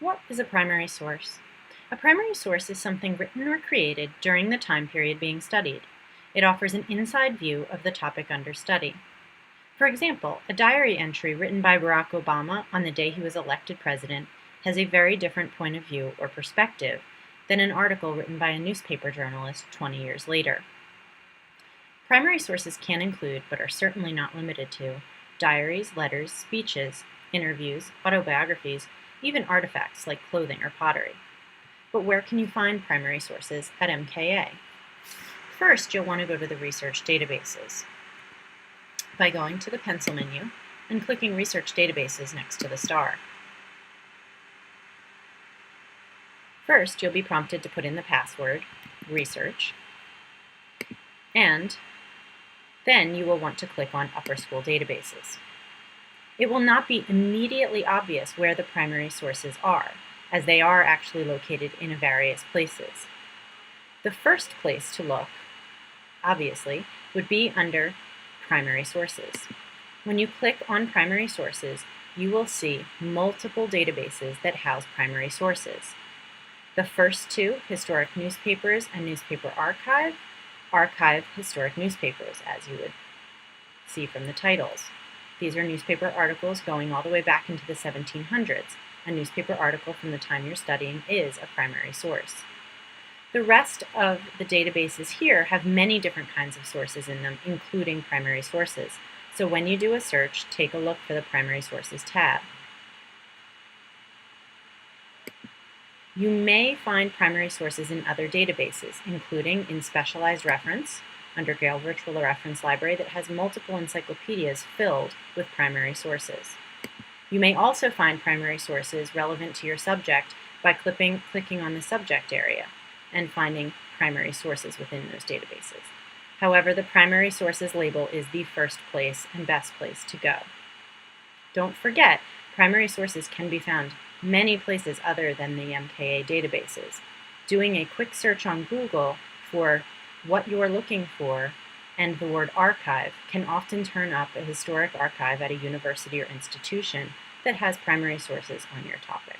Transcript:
What is a primary source? A primary source is something written or created during the time period being studied. It offers an inside view of the topic under study. For example, a diary entry written by Barack Obama on the day he was elected president has a very different point of view or perspective than an article written by a newspaper journalist 20 years later. Primary sources can include, but are certainly not limited to, diaries, letters, speeches, interviews, autobiographies, even artifacts like clothing or pottery. But where can you find primary sources at MKA? First, you'll want to go to the research databases by going to the pencil menu and clicking Research Databases next to the star. First, you'll be prompted to put in the password, research, and then you will want to click on Upper School Databases. It will not be immediately obvious where the primary sources are, as they are actually located in various places. The first place to look, obviously, would be under Primary Sources. When you click on Primary Sources, you will see multiple databases that house primary sources. The first two, Historic Newspapers and Newspaper Archive, archive historic newspapers, as you would see from the titles. These are newspaper articles going all the way back into the 1700s. A newspaper article from the time you're studying is a primary source. The rest of the databases here have many different kinds of sources in them, including primary sources. So when you do a search, take a look for the Primary Sources tab. You may find primary sources in other databases, including in Specialized Reference, under Gale Virtual Reference Library that has multiple encyclopedias filled with primary sources. You may also find primary sources relevant to your subject by clicking on the subject area and finding primary sources within those databases. However, the primary sources label is the first place and best place to go. Don't forget, primary sources can be found many places other than the MKA databases. Doing a quick search on Google for what you're looking for and the word archive can often turn up a historic archive at a university or institution that has primary sources on your topic.